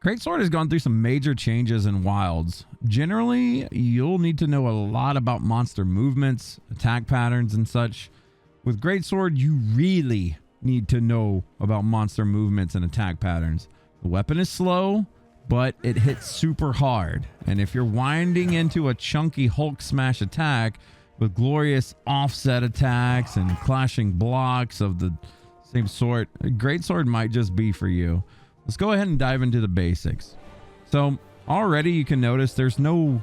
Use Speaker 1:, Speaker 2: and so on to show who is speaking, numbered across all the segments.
Speaker 1: Greatsword has gone through some major changes in Wilds. Generally, you'll need to know a lot about monster movements, attack patterns, and such. With Greatsword, you really need to know about monster movements and attack patterns. The weapon is slow, but it hits super hard. And if you're winding into a chunky Hulk smash attack with glorious offset attacks and clashing blocks of the same sort, Greatsword might just be for you. Let's go ahead and dive into the basics. So already you can notice there's no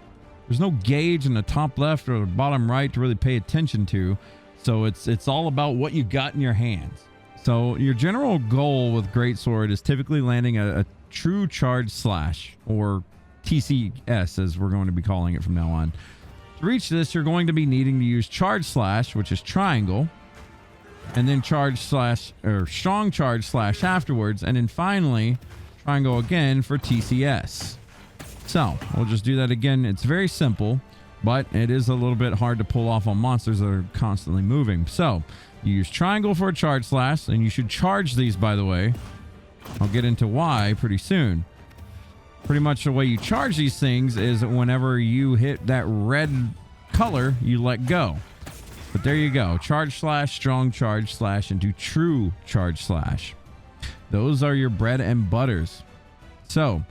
Speaker 1: gauge in the top left or the bottom right to really pay attention to. So it's all about what you got in your hands. So your general goal with Greatsword is typically landing a true charge slash, or TCS as we're going to be calling it from now on. To reach this, you're going to be needing to use charge slash, which is triangle, and then charge slash or strong charge slash afterwards, and then finally triangle again for TCS. So we'll just do that again. It's very simple, but it is a little bit hard to pull off on monsters that are constantly moving. So you use triangle for a charge slash, and you should charge these, by the way. I'll get into why pretty soon. Pretty much the way you charge these things is whenever you hit that red color, you let go. But there you go. Charge slash, strong charge slash, and do true charge slash. Those are your bread and butters. So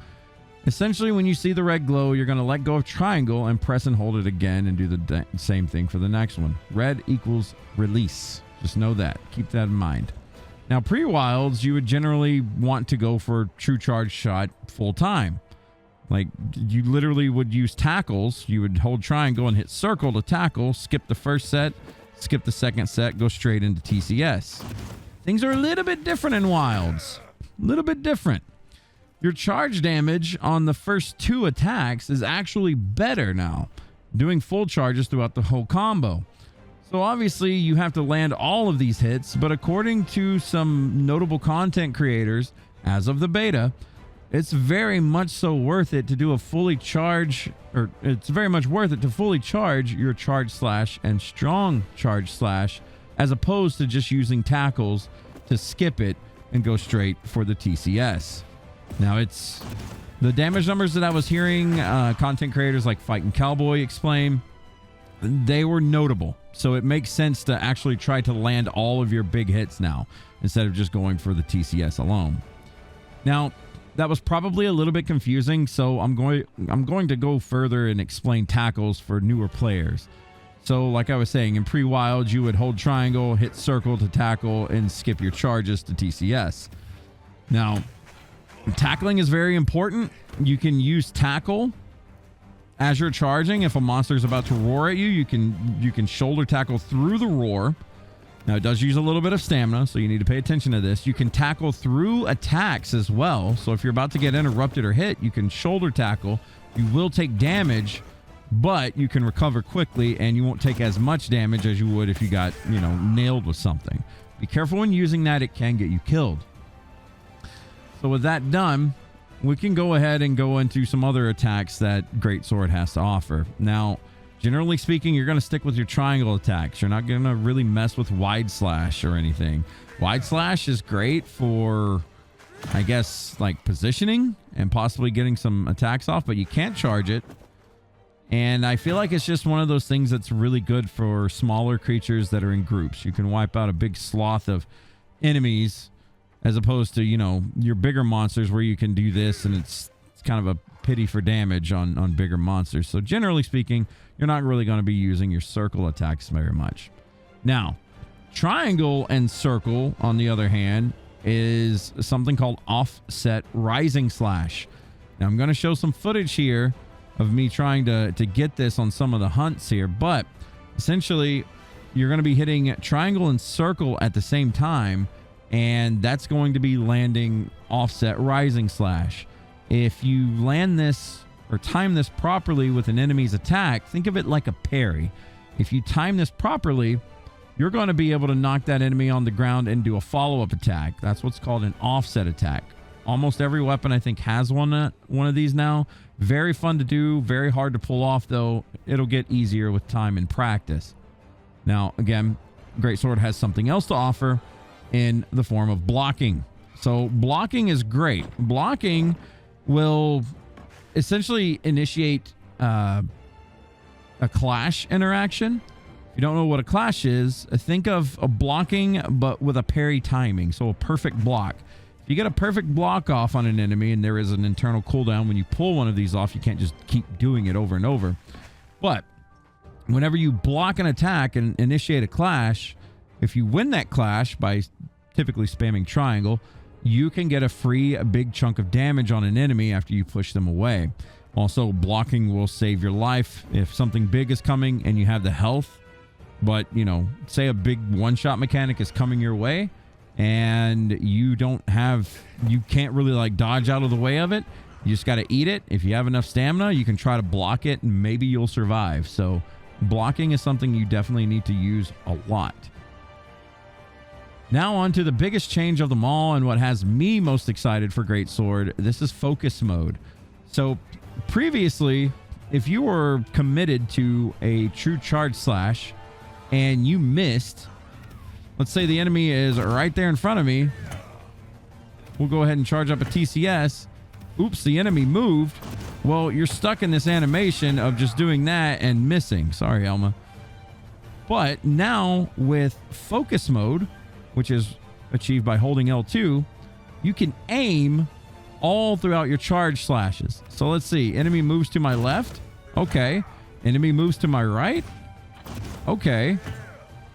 Speaker 1: essentially, when you see the red glow, you're going to let go of triangle and press and hold it again and do the same thing for the next one. Red equals release. Just know that. Keep that in mind. Now, pre-wilds, you would generally want to go for true charge shot full time. Like, you literally would use tackles. You would hold triangle and hit circle to tackle, skip the first set, skip the second set, go straight into TCS. Things are a little bit different in wilds. A little bit different. Your charge damage on the first two attacks is actually better now, doing full charges throughout the whole combo. So obviously you have to land all of these hits, but according to some notable content creators, as of the beta, it's very much so worth it to do a fully charge, or it's very much worth it to fully charge your charge slash and strong charge slash, as opposed to just using tackles to skip it and go straight for the TCS. Now, it's the damage numbers that I was hearing content creators like Fightin' Cowboy explain, they were notable. So it makes sense to actually try to land all of your big hits now instead of just going for the TCS alone. Now, that was probably a little bit confusing, so I'm going to go further and explain tackles for newer players. So like I was saying, in pre-wild, you would hold triangle, hit circle to tackle, and skip your charges to TCS. Now, tackling is very important. You can use tackle as you're charging. If a monster is about to roar at you, you can shoulder tackle through the roar. Now, it does use a little bit of stamina, so you need to pay attention to this. You can tackle through attacks as well. So if you're about to get interrupted or hit, you can shoulder tackle. You will take damage, but you can recover quickly, and you won't take as much damage as you would if you got, nailed with something. Be careful when using that. It can get you killed. So with that done, we can go ahead and go into some other attacks that Greatsword has to offer. Now, generally speaking, you're going to stick with your triangle attacks. You're not going to really mess with wide slash or anything. Wide slash is great for, I guess, like positioning and possibly getting some attacks off, but you can't charge it. And I feel like it's just one of those things that's really good for smaller creatures that are in groups. You can wipe out a big sloth of enemies as opposed to, your bigger monsters where you can do this, and it's kind of a pity for damage on bigger monsters. So generally speaking, you're not really going to be using your circle attacks very much. Now, triangle and circle, on the other hand, is something called offset rising slash. Now, I'm going to show some footage here of me trying to get this on some of the hunts here, but essentially you're going to be hitting triangle and circle at the same time, and that's going to be landing offset rising slash. If you land this or time this properly with an enemy's attack, think of it like a parry. If you time this properly, you're going to be able to knock that enemy on the ground and do a follow-up attack. That's what's called an offset attack. Almost every weapon, I think, has one of these now. Very fun to do, very hard to pull off, though. It'll get easier with time and practice. Now, again, Greatsword has something else to offer in the form of blocking. So blocking is great. Blocking will essentially initiate a clash interaction. If you don't know what a clash is, think of a blocking but with a parry timing, so a perfect block. If you get a perfect block off on an enemy, and there is an internal cooldown when you pull one of these off, you can't just keep doing it over and over. But whenever you block an attack and initiate a clash, if you win that clash by typically spamming triangle, you can get a free big chunk of damage on an enemy after you push them away. Also, blocking will save your life if something big is coming and you have the health. But, you know, say a big one-shot mechanic is coming your way and you can't really like dodge out of the way of it. You just got to eat it. If you have enough stamina, you can try to block it and maybe you'll survive. So blocking is something you definitely need to use a lot. Now on to the biggest change of them all and what has me most excited for Greatsword. This is focus mode. So previously, if you were committed to a true charge slash and you missed, let's say the enemy is right there in front of me, we'll go ahead and charge up a TCS. Oops, the enemy moved. Well, you're stuck in this animation of just doing that and missing. Sorry, Elma. But now with focus mode, which is achieved by holding L2, you can aim all throughout your charge slashes. So let's see. Enemy moves to my left. Okay. Enemy moves to my right. Okay.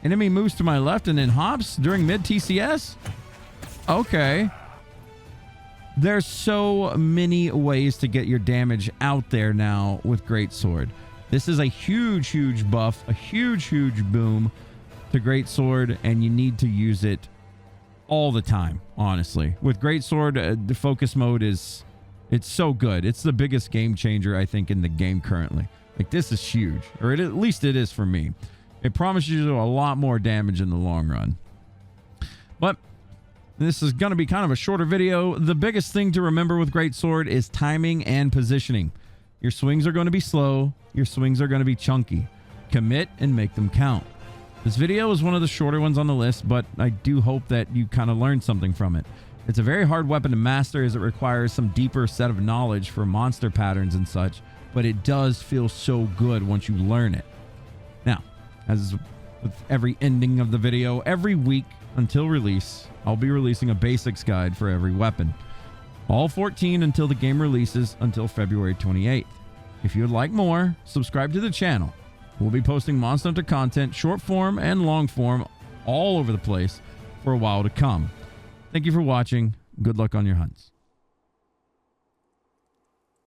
Speaker 1: Enemy moves to my left and then hops during mid TCS. Okay. There's so many ways to get your damage out there now with Greatsword. This is a huge, huge buff, a huge, huge boom to Greatsword, and you need to use it all the time, honestly. With Greatsword, the focus mode it's so good. It's the biggest game changer, I think, in the game currently. Like, this is huge, or at least it is for me. It promises you a lot more damage in the long run. But this is going to be kind of a shorter video. The biggest thing to remember with Greatsword is timing and positioning. Your swings are going to be slow. Your swings are going to be chunky. Commit and make them count. This video is one of the shorter ones on the list, but I do hope that you kind of learned something from it. It's a very hard weapon to master as it requires some deeper set of knowledge for monster patterns and such, but it does feel so good once you learn it. Now, as with every ending of the video, every week until release, I'll be releasing a basics guide for every weapon. All 14 until the game releases until February 28th. If you would like more, subscribe to the channel. We'll be posting Monster Hunter content, short form and long form, all over the place for a while to come. Thank you for watching. Good luck on your hunts.